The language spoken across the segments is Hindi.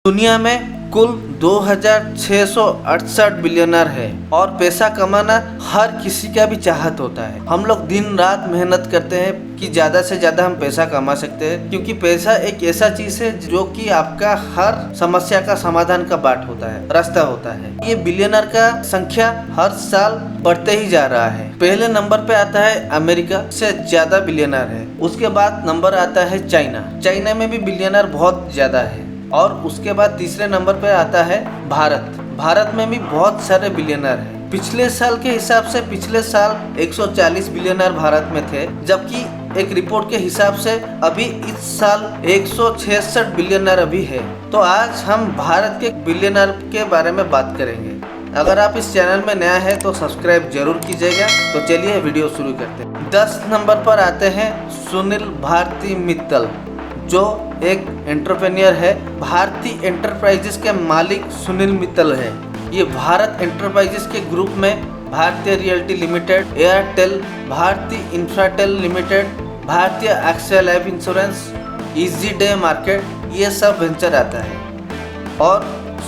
दुनिया में कुल 2668 बिलियनर है और पैसा कमाना हर किसी का भी चाहत होता है। हम लोग दिन रात मेहनत करते हैं कि ज़्यादा से ज़्यादा हम पैसा कमा सकते हैं, क्योंकि पैसा एक ऐसा चीज़ है जो कि आपका हर समस्या का समाधान का बाट होता है, रास्ता होता है। ये बिलियनर का संख्या हर साल बढ़ते ही जा रहा है। पहले नंबर पे आता है अमेरिका, से ज़्यादा बिलियनर है। उसके बाद नंबर आता है चाइना। चाइना में भी बिलियनर बहुत ज़्यादा है। और उसके बाद तीसरे नंबर पे आता है भारत। भारत में भी बहुत सारे बिलियनर हैं। पिछले साल के हिसाब से पिछले साल 140 बिलियनर भारत में थे, जबकि एक रिपोर्ट के हिसाब से अभी इस साल 166 बिलियनर अभी है। तो आज हम भारत के बिलियनर के बारे में बात करेंगे। अगर आप इस चैनल में नया है तो सब्सक्राइब जरूर कीजिएगा। तो चलिए वीडियो शुरू करते हैं। 10 नंबर पर आते हैं सुनील भारती मित्तल, जो एक एंटरप्रेन्योर है। भारती एंटरप्राइजेस के मालिक सुनील मित्तल है। ये भारत एंटरप्राइजेस के ग्रुप में भारतीय रियल्टी लिमिटेड, एयरटेल, भारतीय इंफ्राटेल लिमिटेड, भारतीय axis life insurance, easy day market, ये सब वेंचर आता है। और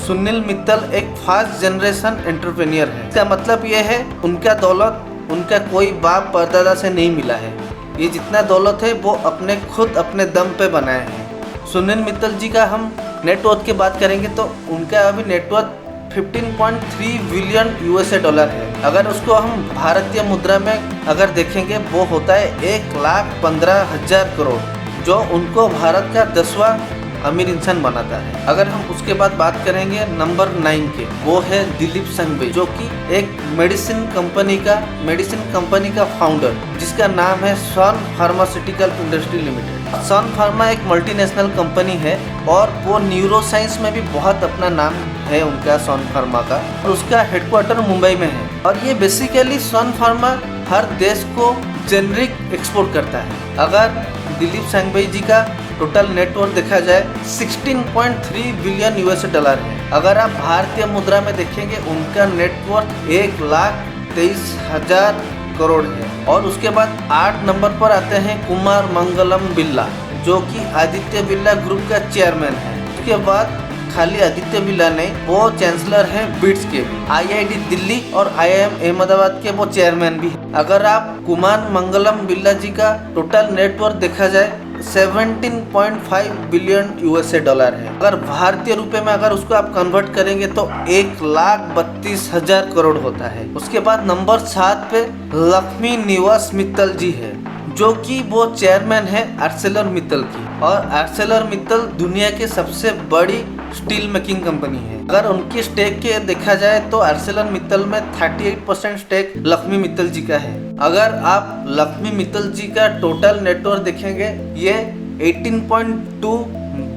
सुनील मित्तल एक फास्ट जनरेशन एंटरप्रेन्योर है। इसका मतलब ये है उनका दौलत उनका कोई बाप परदादा से नहीं मिला है। ये जितना दौलत है वो अपने दम पे बनाए हैं। सुनील मित्तल जी का हम नेटवर्थ की बात करेंगे तो उनका अभी नेटवर्थ 15.3 बिलियन यूएसए डॉलर है। अगर उसको हम भारतीय मुद्रा में अगर देखेंगे वो होता है 1,15,000 करोड़, जो उनको भारत का 10वां अमीर इंसान बनाता है। अगर हम उसके बाद बात करेंगे नंबर 9 के, वो है दिलीप सांघवी, जो कि एक मेडिसिन कंपनी का फाउंडर, जिसका नाम है सन फार्मास्यूटिकल इंडस्ट्री लिमिटेड। सन फार्मा एक मल्टीनेशनल कंपनी है और वो न्यूरो साइंस में भी बहुत अपना नाम है उनका, सन फार्मा का। और उसका हेडक्वार्टर मुंबई में है। और ये बेसिकली सन फार्मा हर देश को जेनरिक एक्सपोर्ट करता है। अगर दिलीप सांघवी जी का टोटल नेटवर्थ देखा जाए 16.3 बिलियन यूएसए डॉलर है। अगर आप भारतीय मुद्रा में देखेंगे उनका नेटवर्थ 1,23,000 करोड़ है। और उसके बाद 8 नंबर पर आते हैं कुमार मंगलम बिरला, जो कि आदित्य बिरला ग्रुप का चेयरमैन है। उसके बाद खाली आदित्य बिरला नहीं, वो चांसलर हैं बिट्स के, आईआईटी दिल्ली और आईआईएम अहमदाबाद के वो चेयरमैन भी है। अगर आप कुमार मंगलम बिरला जी का टोटल नेटवर्थ देखा जाए 17.5 बिलियन यूएसए डॉलर है। अगर भारतीय रुपए में अगर उसको आप कन्वर्ट करेंगे तो 1,32,000 करोड़ होता है। उसके बाद नंबर 7 पे लक्ष्मी निवास मित्तल जी है, जो कि वो चेयरमैन है आर्सेलर मित्तल की। और आर्सेलर मित्तल दुनिया की सबसे बड़ी स्टील मेकिंग कंपनी है। अगर उनकी स्टेक के देखा जाए तो आर्सेलर मित्तल में 38% स्टेक लक्ष्मी मित्तल जी का है। अगर आप लक्ष्मी मित्तल जी का टोटल नेटवर्थ देखेंगे ये 18.2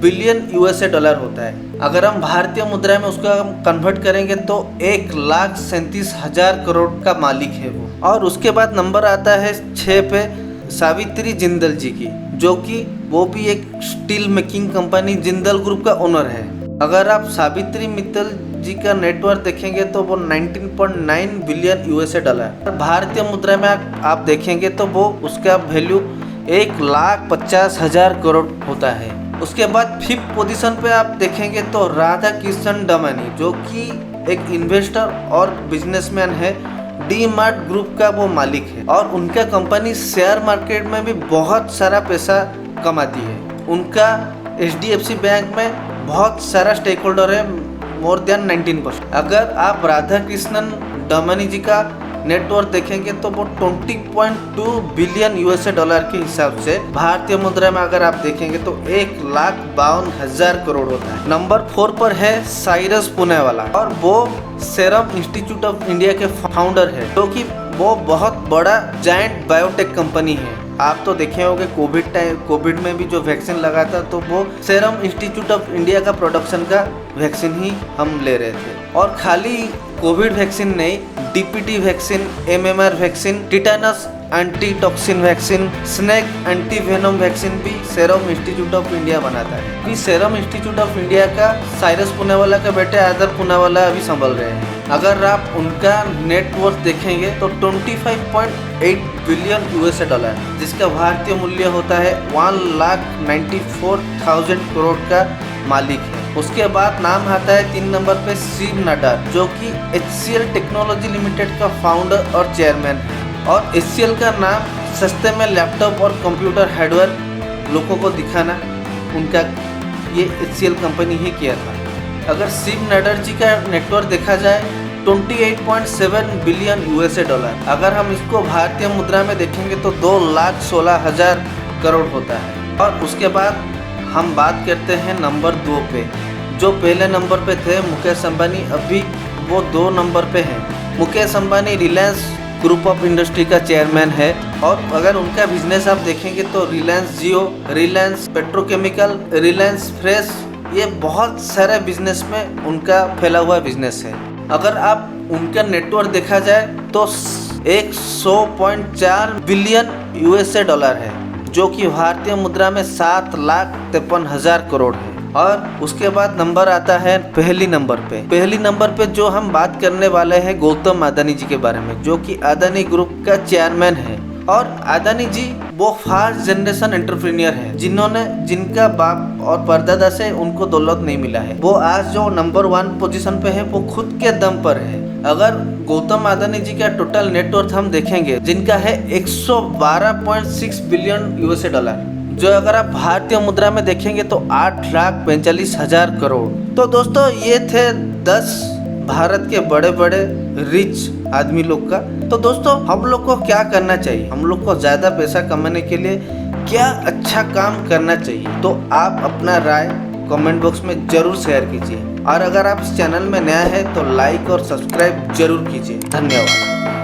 बिलियन यूएसए डॉलर होता है। अगर हम भारतीय मुद्रा में उसका कन्वर्ट करेंगे तो 1,37,000 करोड़ का मालिक है वो। और उसके बाद नंबर आता है 6 पे सावित्री जिंदल जी की, जो कि वो भी एक steel making company Jindal group का ओनर है। अगर आप सावित्री मित्तल जी का नेटवर्थ देखेंगे तो वो 19.9 बिलियन यूएसए डॉलर। भारतीय मुद्रा में आप देखेंगे तो वो उसका वैल्यू 1,50,000 करोड़ होता है। उसके बाद 5th पोजीशन पे आप देखेंगे तो राधा किशन दमानी, जो कि एक इन्वेस्टर और बिजनेसमैन है, डी मार्ट ग्रुप का वो मालिक है। और उनका कंपनी शेयर मार्केट में भी बहुत सारा पैसा कमाती है। उनका HDFC बैंक में बहुत सारा स्टेक होल्डर है, मोर देन 19%। अगर आप राधा कृष्णन दमानी जी का नेटवर्थ देखेंगे तो वो 20.2 बिलियन यूएसए डॉलर के हिसाब से भारतीय मुद्रा में अगर आप देखेंगे तो 1,52,000 करोड़ होता है। नंबर 4 पर है साइरस पुनावाला, और वो सेरम इंस्टीट्यूट ऑफ इंडिया के फाउंडर है, जो कि वो बहुत बड़ा जायंट बायोटेक कंपनी है। आप तो देखे होंगे कोविड में भी जो वैक्सीन लगा था तो वो सेरम इंस्टीट्यूट ऑफ इंडिया का प्रोडक्शन का वैक्सीन ही हम ले रहे थे। और खाली कोविड वैक्सीन नहीं, DPT vaccine, MMR vaccine, tetanus anti toxin vaccine, snake anti venom vaccine भी सेरम इंस्टीट्यूट ऑफ इंडिया बनाता है। अभी सेरम इंस्टीट्यूट ऑफ इंडिया का साइरस पूनावाला का बेटे आदर पूनावाला अभी संभल रहे हैं। अगर आप उनका नेटवर्थ देखेंगे तो 25.8 बिलियन यूएसए डॉलर, जिसका भारतीय मूल्य होता है 1,94,000 करोड़ का मालिक है। उसके बाद नाम आता है 3 नंबर पे शिव नड्डा, जो कि HCL टेक्नोलॉजी लिमिटेड का फाउंडर और चेयरमैन है। और HCL का नाम सस्ते में लैपटॉप और कंप्यूटर हार्डवेयर लोगों को दिखाना उनका ये HCL कंपनी ही किया था। अगर शिव नड्डा जी का नेटवर्क देखा जाए 28.7 बिलियन $, अगर हम इसको भारतीय मुद्रा में देखेंगे तो 2,16,000 करोड़ होता है। और उसके बाद हम बात करते हैं नंबर 2 पे। जो पहले नंबर पे थे मुकेश अंबानी, अभी वो 2 नंबर पे हैं। Mukesh Ambani Reliance group of industry का चेयरमैन है। और अगर उनका बिजनेस आप देखेंगे तो रिलायंस जियो, रिलायंस पेट्रोकेमिकल, रिलायंस फ्रेश, ये बहुत सारे बिजनेस में उनका फैला हुआ बिजनेस है। अगर आप उनका नेटवर्क देखा जाए तो 100.4 बिलियन $, है, जो कि भारतीय मुद्रा में 7,53,000 करोड़ है। और उसके बाद नंबर आता है पहली नंबर पे जो हम बात करने वाले हैं गौतम अदानी जी के बारे में, जो कि अदानी ग्रुप का चेयरमैन है। और अदानी जी वो फर्स्ट जनरेशन एंटरप्रेन्योर है, जिनका बाप और परदादा से उनको दौलत नहीं मिला है। वो आज जो नंबर 1 पोजीशन पे है वो खुद के दम पर है। अगर गौतम अदानी जी का टोटल नेटवर्थ हम देखेंगे, जिनका है 112.6 बिलियन $, जो अगर आप भारतीय मुद्रा में देखेंगे तो 8,45,000 करोड़। तो दोस्तों ये थे 10 भारत के बड़े बड़े रिच आदमी लोग का। तो दोस्तों हम लोग को क्या करना चाहिए, हम लोग को ज़्यादा पैसा कमाने के लिए क्या अच्छा काम करना चाहिए, तो आप अपना राय कमेंट बॉक्स में ज़रूर शेयर कीजिए। और अगर आप इस चैनल में नया है तो लाइक और सब्सक्राइब जरूर कीजिए। धन्यवाद।